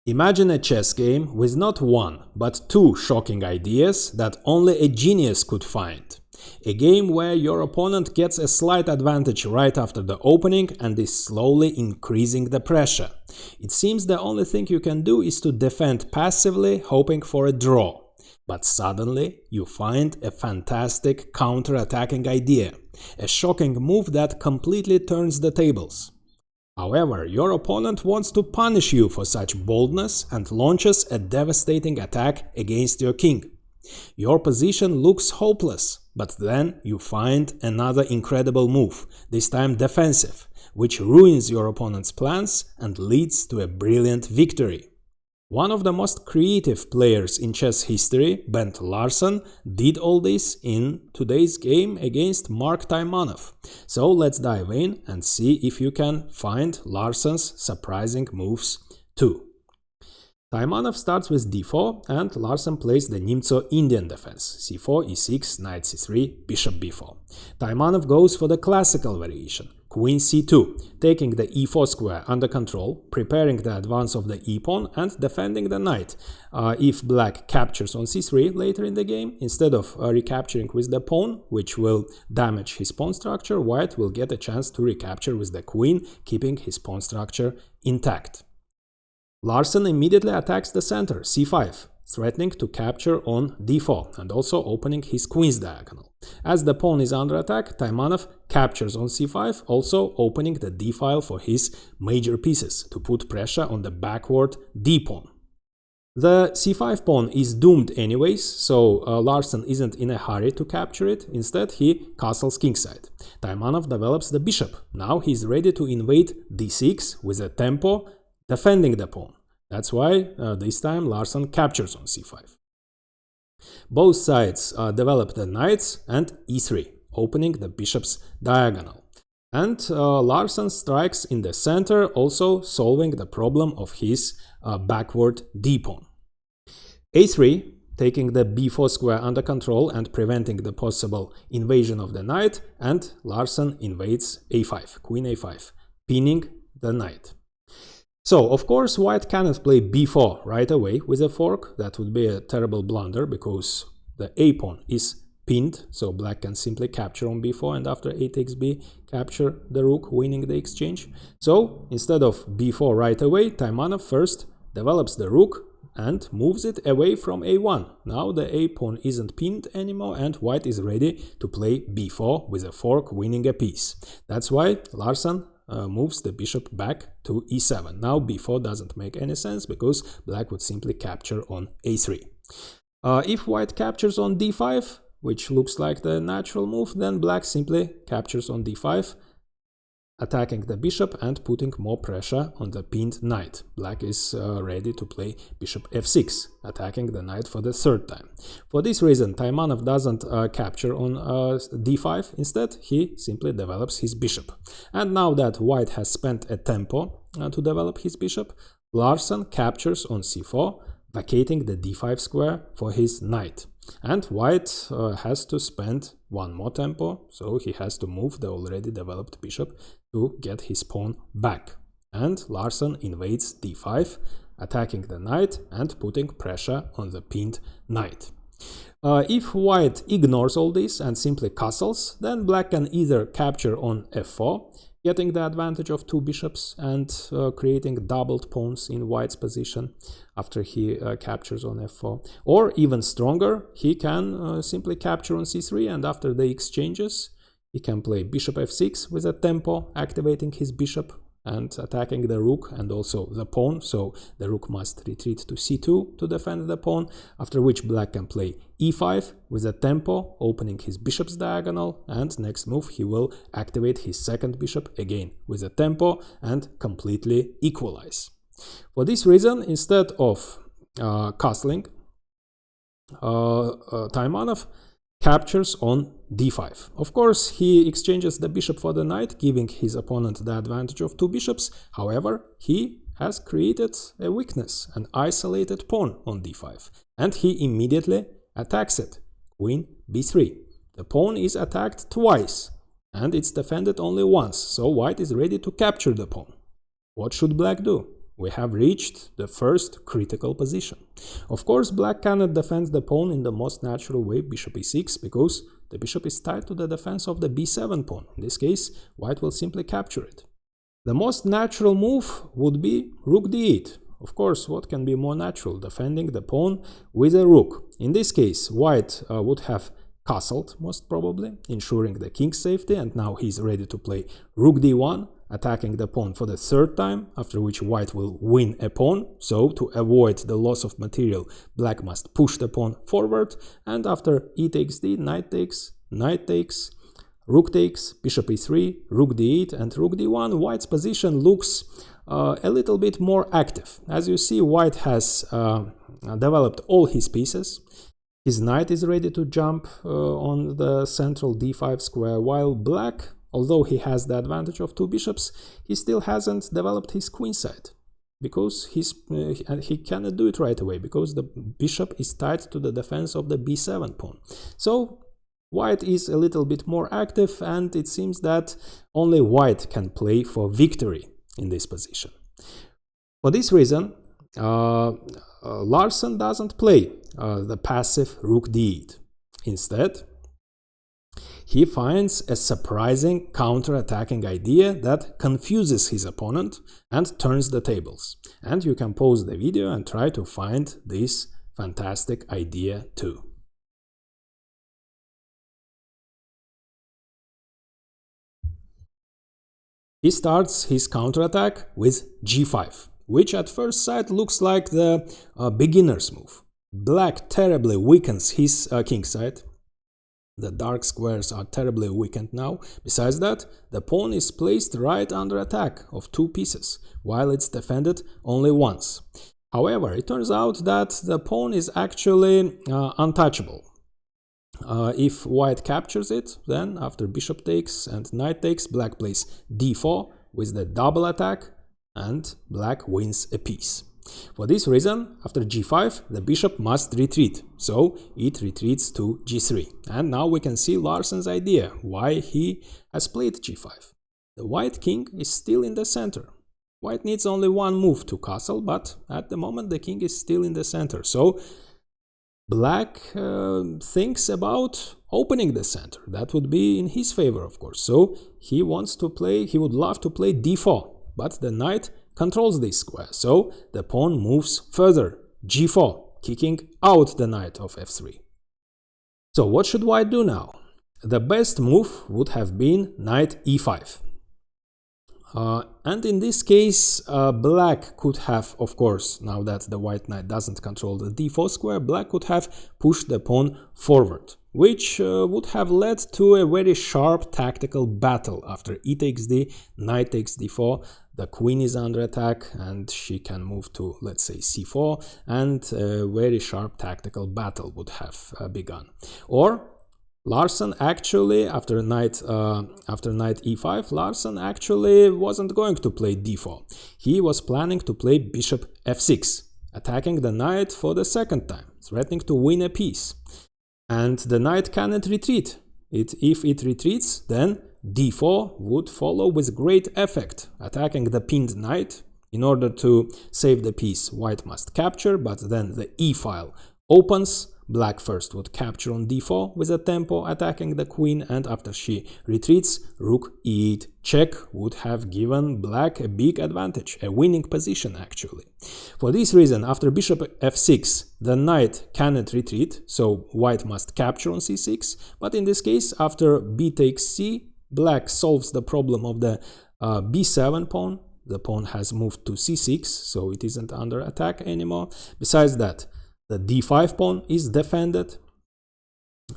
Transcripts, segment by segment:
Imagine a chess game with not one, but two shocking ideas that only a genius could find. A game where your opponent gets a slight advantage right after the opening and is slowly increasing the pressure. It seems the only thing you can do is to defend passively, hoping for a draw. But suddenly you find a fantastic counter-attacking idea, a shocking move that completely turns the tables. However, your opponent wants to punish you for such boldness and launches a devastating attack against your king. Your position looks hopeless, but then you find another incredible move, this time defensive, which ruins your opponent's plans and leads to a brilliant victory. One of the most creative players in chess history, Larson, did all this in today's game against Mark Taimanov. So let's dive in and see if you can find Larson's surprising moves too. Taimanov starts with d4 and Larsen plays the Nimzo-Indian defense, c4, e6, knight c3, bishop b4. Taimanov goes for the classical variation, queen c2, taking the e4 square under control, preparing the advance of the e-pawn and defending the knight. If black captures on c3 later in the game, instead of recapturing with the pawn, which will damage his pawn structure, white will get a chance to recapture with the queen, keeping his pawn structure intact. Larsen immediately attacks the center, c5, threatening to capture on d4 and also opening his queen's diagonal. As the pawn is under attack, Taimanov captures on c5, also opening the d-file for his major pieces to put pressure on the backward d-pawn. The c5 pawn is doomed anyways, so Larsen isn't in a hurry to capture it. Instead, he castles kingside. Taimanov develops the bishop. Now he's ready to invade d6 with a tempo, defending the pawn. That's why this time Larsen captures on c5. Both sides develop the knights and e3, opening the bishop's diagonal. And Larsen strikes in the center, also solving the problem of his backward d-pawn. a3, taking the b4 square under control and preventing the possible invasion of the knight, and Larsen invades a5, queen a5, pinning the knight. So, of course, white cannot play b4 right away with a fork. That would be a terrible blunder because the a-pawn is pinned, so black can simply capture on b4 and after a takes b, capture the rook, winning the exchange. So, instead of b4 right away, Taimanov first develops the rook and moves it away from a1. Now the a-pawn isn't pinned anymore and white is ready to play b4 with a fork, winning a piece. That's why Larsen moves the bishop back to e7. Now b4 doesn't make any sense because black would simply capture on a3. If white captures on d5, which looks like the natural move, then black simply captures on d5, attacking the bishop and putting more pressure on the pinned knight. Black is ready to play bishop f6, attacking the knight for the third time. For this reason, Taimanov doesn't capture on d5. Instead, he simply develops his bishop. And now that white has spent a tempo to develop his bishop, Larsen captures on c4, vacating the d5 square for his knight. And white has to spend one more tempo, so he has to move the already developed bishop to get his pawn back. And Larsen invades d5, attacking the knight and putting pressure on the pinned knight. If white ignores all this and simply castles, then black can either capture on f4, getting the advantage of two bishops and creating doubled pawns in white's position after he captures on f4. Or even stronger, he can simply capture on c3 and after the exchanges, he can play bishop f6 with a tempo, activating his bishop and attacking the rook and also the pawn, so the rook must retreat to c2 to defend the pawn, after which black can play e5 with a tempo, opening his bishop's diagonal, and next move he will activate his second bishop again with a tempo and completely equalize. For this reason, instead of castling, Taimanov captures on d5. Of course, he exchanges the bishop for the knight, giving his opponent the advantage of two bishops. However, he has created a weakness, an isolated pawn on d5, and he immediately attacks it. Queen b3. The pawn is attacked twice, and it's defended only once, so white is ready to capture the pawn. What should black do? we have reached the first critical position. Of course, black cannot defend the pawn in the most natural way, bishop e6, because the bishop is tied to the defense of the b7 pawn. In this case, white will simply capture it. The most natural move would be rook d8. Of course, what can be more natural? Defending the pawn with a rook. In this case, white would have castled, most probably, ensuring the king's safety, and now he's ready to play rook d1, attacking the pawn for the third time, after which white will win a pawn. So, to avoid the loss of material, black must push the pawn forward, and after e takes d, knight takes, rook takes, bishop e3, rook d8, and rook d1, white's position looks a little bit more active. As you see, white has developed all his pieces. His knight is ready to jump on the central d5 square, while black, although he has the advantage of two bishops, he still hasn't developed his queenside, because he cannot do it right away, because the bishop is tied to the defense of the b7 pawn. So white is a little bit more active, and it seems that only white can play for victory in this position. For this reason, Larsen doesn't play the passive rook d8. Instead, he finds a surprising counter-attacking idea that confuses his opponent and turns the tables. And you can pause the video and try to find this fantastic idea too. He starts his counterattack with g5, which at first sight looks like the beginner's move. Black terribly weakens his kingside. The dark squares are terribly weakened now. Besides that, the pawn is placed right under attack of two pieces, while it's defended only once. However, it turns out that the pawn is actually untouchable. If white captures it, then after bishop takes and knight takes, black plays d4 with the double attack, and black wins a piece. For this reason, after g5, the bishop must retreat, so it retreats to g3. And now we can see Larsen's idea, why he has played g5. The white king is still in the center. White needs only one move to castle, but at the moment the king is still in the center. So black thinks about opening the center. That would be in his favor, of course. So he would love to play d4, but the knight controls this square, so the pawn moves further, g4, kicking out the knight of f3. So what should white do now? The best move would have been knight e5. And in this case, black could have, of course, now that the white knight doesn't control the d4 square, black could have pushed the pawn forward, which would have led to a very sharp tactical battle. After e takes d, knight takes d4, the queen is under attack and she can move to, let's say, c4, and a very sharp tactical battle would have begun. Or Larsen actually, after knight e5, Larsen actually wasn't going to play d4. He was planning to play bishop f6, attacking the knight for the second time, threatening to win a piece. And the knight cannot retreat. If it retreats, then d4 would follow with great effect, attacking the pinned knight. In order to save the piece, white must capture, but then the e-file opens. Black first would capture on d4 with a tempo, attacking the queen, and after she retreats, rook e8 check would have given black a big advantage, a winning position actually. For this reason, after bishop f6, the knight cannot retreat, so white must capture on c6, but in this case, after b takes c, black solves the problem of the b7 pawn. The pawn has moved to c6, so it isn't under attack anymore. Besides that, the d5 pawn is defended,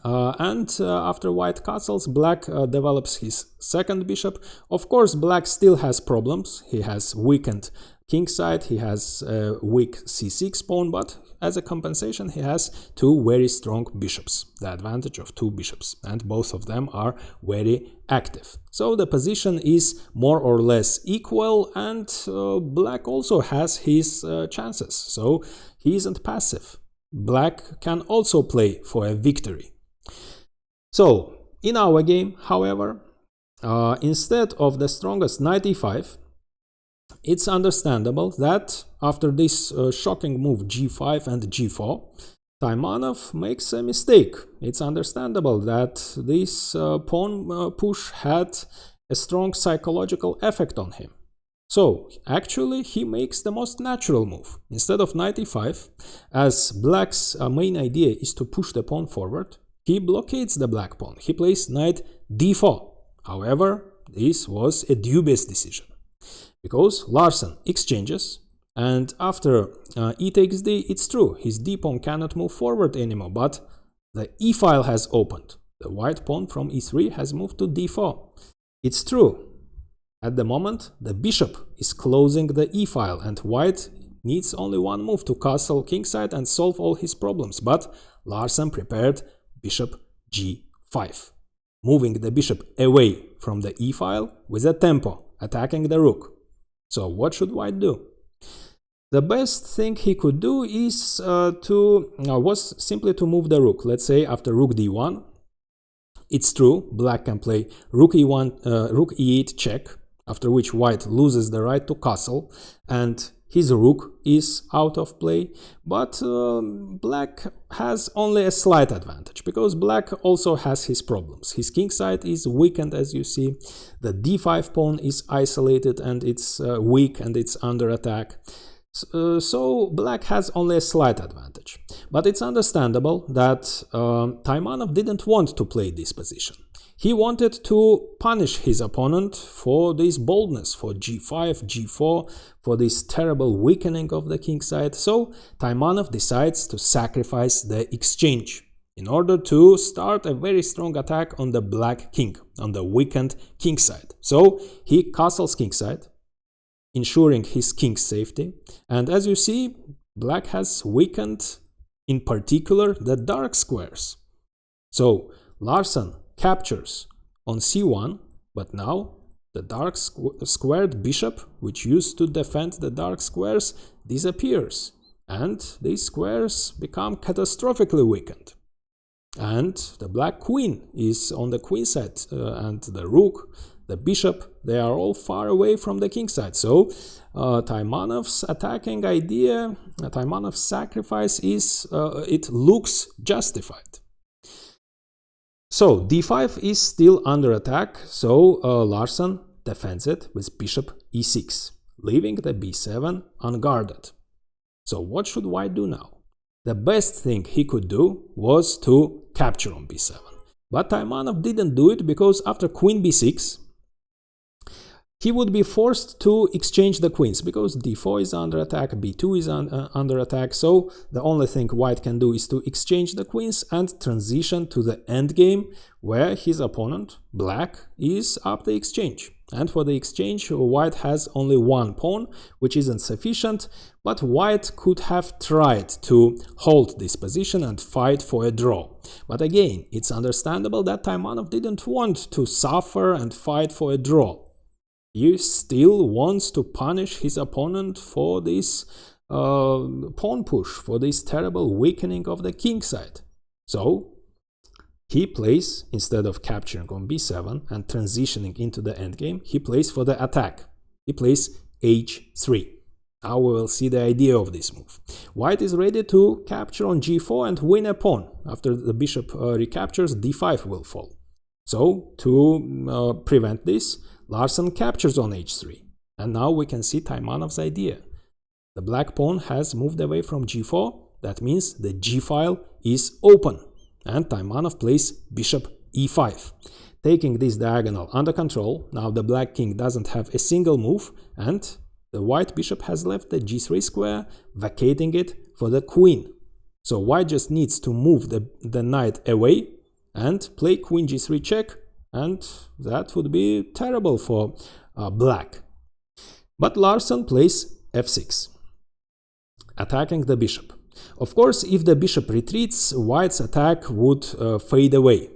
and after white castles, black develops his second bishop. Of course, black still has problems. He has weakened kingside, he has a weak c6 pawn, but as a compensation he has two very strong bishops, the advantage of two bishops, and both of them are very active. So the position is more or less equal, and black also has his chances, so he isn't passive. Black can also play for a victory. So in our game, however, instead of the strongest knight e5, It's understandable that after this shocking move g5 and g4, Taimanov makes a mistake. It's understandable that this pawn push had a strong psychological effect on him. So, actually, he makes the most natural move. Instead of knight e5, as black's main idea is to push the pawn forward, he blockades the black pawn. He plays knight d4. However, this was a dubious decision, because Larsen exchanges, and after e takes d, it's true, his d pawn cannot move forward anymore, but the e file has opened. The white pawn from e3 has moved to d4. It's true, at the moment the bishop is closing the e file, and white needs only one move to castle kingside and solve all his problems, but Larsen prepared bishop g5, moving the bishop away from the e file with a tempo, attacking the rook. So what should white do? The best thing he could do is was simply to move the rook. Let's say after rook d1, it's true, black can play rook e1, rook e8 check, after which white loses the right to castle, and his rook is out of play, but black has only a slight advantage, because black also has his problems. His kingside is weakened, as you see, the d5 pawn is isolated and it's weak and it's under attack. So black has only a slight advantage. But it's understandable that Taimanov didn't want to play this position. He wanted to punish his opponent for this boldness, for g5, g4, for this terrible weakening of the kingside. So Taimanov decides to sacrifice the exchange in order to start a very strong attack on the black king, on the weakened kingside. So he castles kingside, ensuring his king's safety. And as you see, black has weakened in particular the dark squares. So Larson captures on c1, but now the dark squared bishop, which used to defend the dark squares, disappears, and these squares become catastrophically weakened. And the black queen is on the queen side, and the rook, the bishop, they are all far away from the king side. So Taimanov's attacking idea, Taimanov's sacrifice is, it looks justified. So d5 is still under attack, so Larsen defends it with bishop e6, leaving the b7 unguarded. So what should white do now? The best thing he could do was to capture on b7. But Taimanov didn't do it, because after queen b6, he would be forced to exchange the queens, because d4 is under attack, b2 is under attack, so the only thing white can do is to exchange the queens and transition to the endgame, where his opponent, black, is up the exchange. And for the exchange, white has only one pawn, which isn't sufficient, but white could have tried to hold this position and fight for a draw. But again, it's understandable that Taimanov didn't want to suffer and fight for a draw. He still wants to punish his opponent for this pawn push, for this terrible weakening of the king side. So he plays, instead of capturing on b7 and transitioning into the endgame, he plays for the attack. He plays h3. Now we will see the idea of this move. White is ready to capture on g4 and win a pawn. After the bishop recaptures, d5 will fall. So to prevent this, Larsen captures on h3, and now we can see Taimanov's idea. The black pawn has moved away from g4, that means the g file is open, and Taimanov plays bishop e5. Taking this diagonal under control, now the black king doesn't have a single move, and the white bishop has left the g3 square, vacating it for the queen. So white just needs to move the knight away and play queen g3 check, and that would be terrible for black. But Larsen plays f6, attacking the bishop. Of course, if the bishop retreats, white's attack would fade away.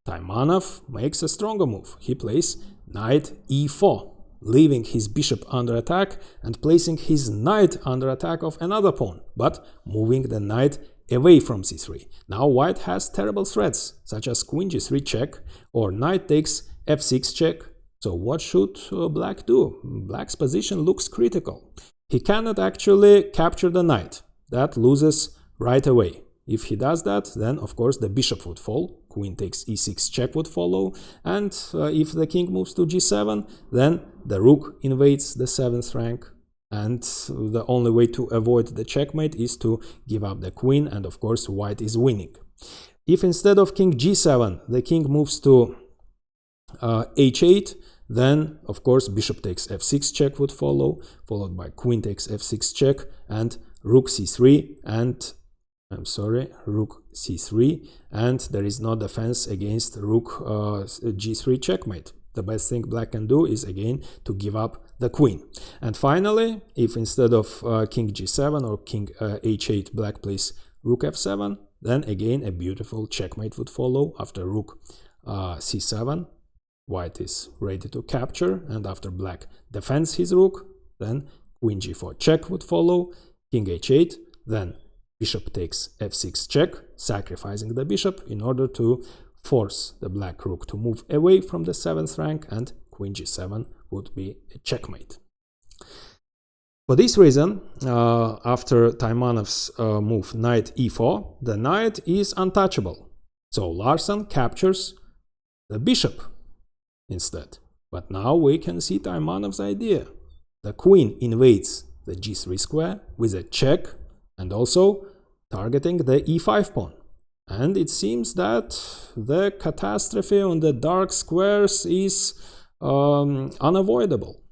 Taimanov makes a stronger move. He plays knight e4, leaving his bishop under attack and placing his knight under attack of another pawn, but moving the knight away from c3. Now white has terrible threats, such as queen g3 check or knight takes f6 check. So what should black do? Black's position looks critical. He cannot actually capture the knight. That loses right away. If he does that, then of course the bishop would fall, queen takes e6 check would follow, and if the king moves to g7, then the rook invades the 7th rank, and the only way to avoid the checkmate is to give up the queen, and of course white is winning. If instead of king g7 the king moves to h8, then of course bishop takes f6 check would follow, followed by queen takes f6 check, and rook c3, and rook c3, and there is no defense against rook g3 checkmate. The best thing black can do is again to give up the queen. And finally, if instead of king g7 or king h8 black plays rook f7, then again a beautiful checkmate would follow. After rook c7, white is ready to capture, and after black defends his rook, then queen g4 check would follow, king h8, then bishop takes f6 check, sacrificing the bishop in order to force the black rook to move away from the 7th rank, and queen g7 would be a checkmate. For this reason, after Taimanov's move knight e4, the knight is untouchable. So Larsen captures the bishop instead. But now we can see Taimanov's idea. The queen invades the g3 square with a check, and also targeting the e5 pawn. And it seems that the catastrophe on the dark squares is unavoidable.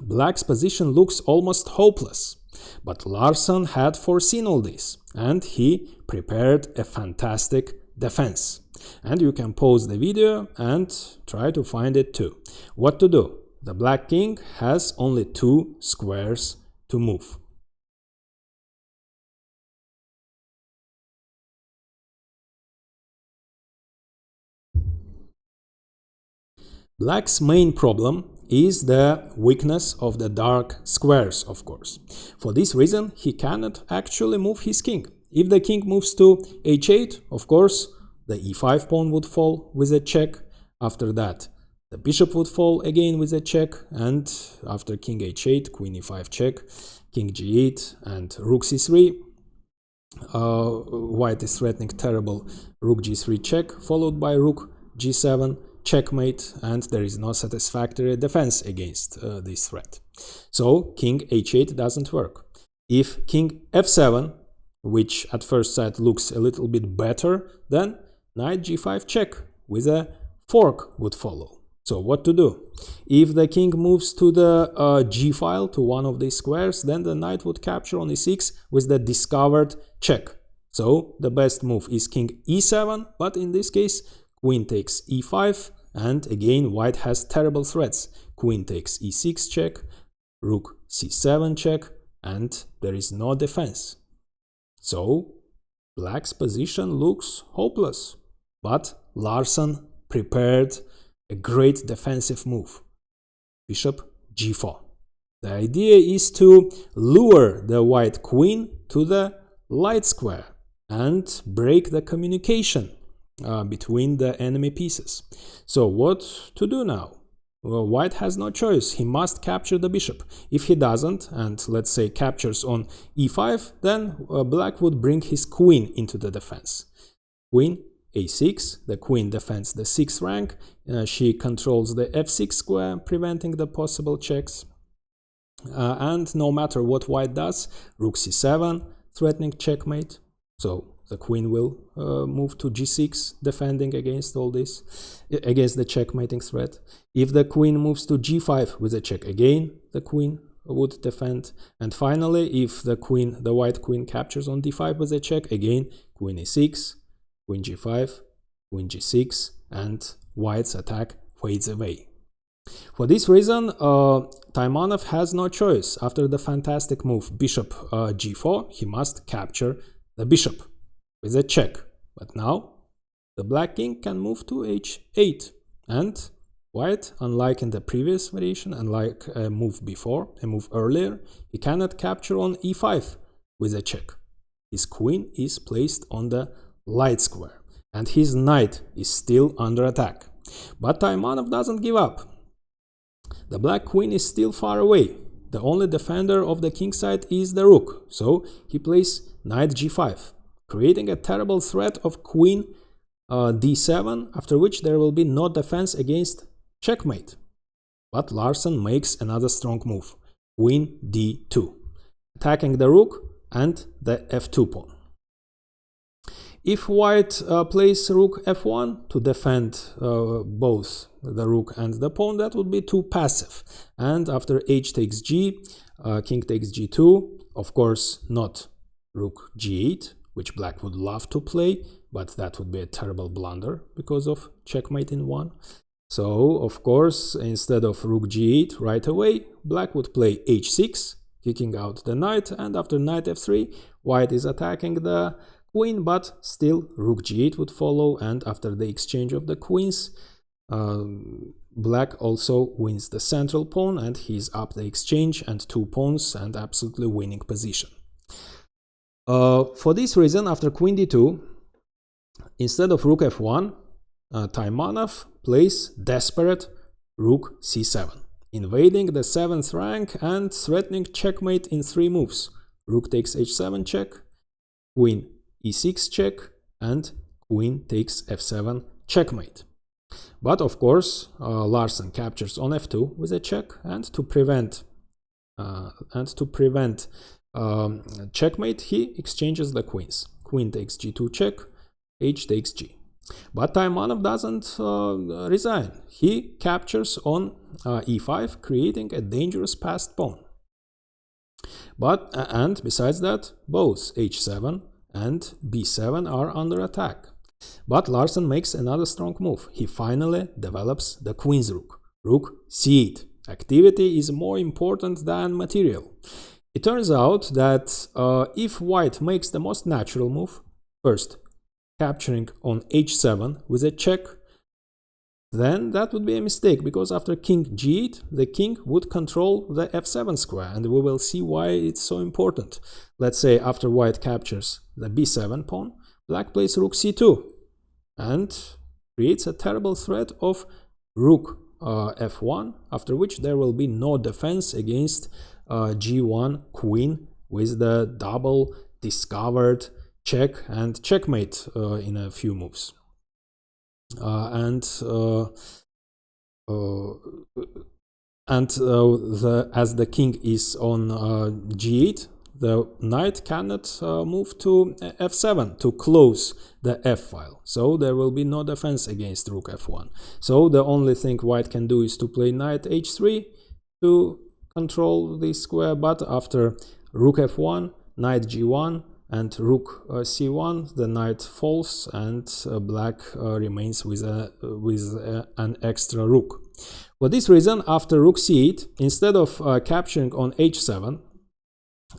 Black's position looks almost hopeless, but Larson had foreseen all this, and he prepared a fantastic defense. And you can pause the video and try to find it too. What to do? The black king has only 2 squares to move. Black's main problem is the weakness of the dark squares, of course. For this reason, he cannot actually move his king. If the king moves to h8, of course, the e5 pawn would fall with a check. After that, the bishop would fall again with a check, and after king h8, queen e5 check, king g8, and rook c3. White is threatening terrible rook g3 check, followed by rook g7 checkmate, and there is no satisfactory defense against this threat. So king h8 doesn't work. If king f7, which at first sight looks a little bit better, then knight g5 check with a fork would follow. So what to do? If the king moves to the g file, to one of these squares, then the knight would capture on e6 with the discovered check. So the best move is king e7, but in this case queen takes e5, and again white has terrible threats. Queen takes e6 check, rook c7 check, and there is no defense. So black's position looks hopeless, but Larson prepared a great defensive move. Bishop g4. The idea is to lure the white queen to the light square and break the communication between the enemy pieces. So what to do now? Well, white has no choice. He must capture the bishop. If he doesn't, and let's say captures on e5, then black would bring his queen into the defense. Queen a6, the queen defends the 6th rank, she controls the f6 square, preventing the possible checks. And no matter what white does, rook c7, threatening checkmate. So the queen will move to g6, defending against all this, against the checkmating threat. If the queen moves to g5 with a check again, the queen would defend. And finally, if the white queen captures on d5 with a check, again, queen e6, queen g5, queen g6, and white's attack fades away. For this reason, Taimanov has no choice. After the fantastic move bishop g4, he must capture the bishop with a check. But now the black king can move to h8, and white, unlike in the previous variation, unlike a move before, a move earlier, he cannot capture on e5 with a check. His queen is placed on the light square, and his knight is still under attack. But Taimanov doesn't give up. The black queen is still far away. The only defender of the king side is the rook, so he plays knight g5, creating a terrible threat of queen d7, after which there will be no defense against checkmate. But Larsen makes another strong move, queen d2, attacking the rook and the f2 pawn. If white plays rook f1 to defend both the rook and the pawn, that would be too passive. And after h takes g, king takes g2, of course not rook g8, which black would love to play, but that would be a terrible blunder because of checkmate in 1. So, of course, instead of rook g8 right away, black would play h6, kicking out the knight, and after knight f3, white is attacking the queen, but still rook g8 would follow, and after the exchange of the queens, black also wins the central pawn, and he's up the exchange and 2 pawns and absolutely winning position. For this reason, after queen d2, instead of rook f1, Taimanov plays desperate rook c7, invading the 7th rank and threatening checkmate in 3 moves. Rook takes h7 check, queen e6 check, and queen takes f7 checkmate. But of course, Larsen captures on f2 with a check, and to prevent checkmate, he exchanges the queens. Queen takes g2 check, h takes g. But Taimanov doesn't resign. He captures on e5, creating a dangerous passed pawn. And besides that, both h7 and b7 are under attack. But Larsen makes another strong move. He finally develops the queen's rook, rook c8. Activity is more important than material. It turns out that if white makes the most natural move, first capturing on h7 with a check, then that would be a mistake, because after king g8, the king would control the f7 square, and we will see why it's so important. Let's say after white captures the b7 pawn, black plays rook c2 and creates a terrible threat of rook f1, after which there will be no defense against g1 queen with the double discovered check and checkmate in a few moves. As the king is on g8, the knight cannot move to f7 to close the f file, so there will be no defense against rook f1. So the only thing white can do is to play knight h3 to control this square, but after rook f1, knight g1 and rook c1, the knight falls, and black remains with an extra rook. For this reason, after rook c8, instead of capturing on h7,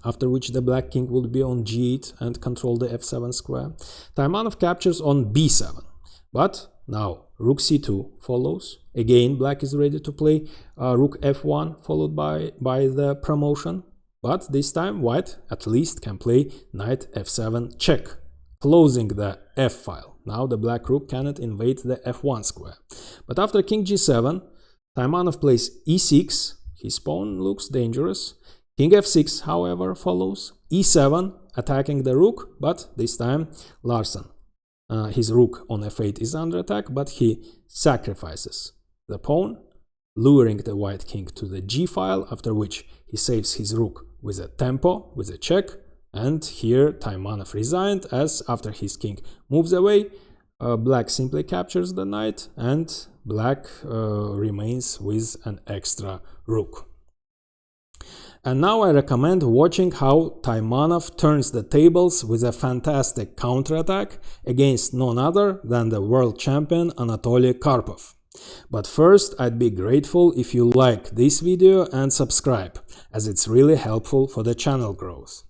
after which the black king would be on g8 and control the f7 square, Taimanov captures on b7. But now rook c2 follows. Again, black is ready to play rook f1, followed by the promotion. But this time white at least can play knight f7 check, closing the f file. Now the black rook cannot invade the f1 square. But after king g7, Taimanov plays e6. His pawn looks dangerous. King f6, however, follows. e7, attacking the rook, but this time Larsen. His rook on f8 is under attack, but he sacrifices the pawn, luring the white king to the g file, after which he saves his rook with a tempo, with a check, and here Taimanov resigned, as after his king moves away, black simply captures the knight, and black remains with an extra rook. And now I recommend watching how Taimanov turns the tables with a fantastic counterattack against none other than the world champion Anatoly Karpov. But first, I'd be grateful if you like this video and subscribe, as it's really helpful for the channel growth.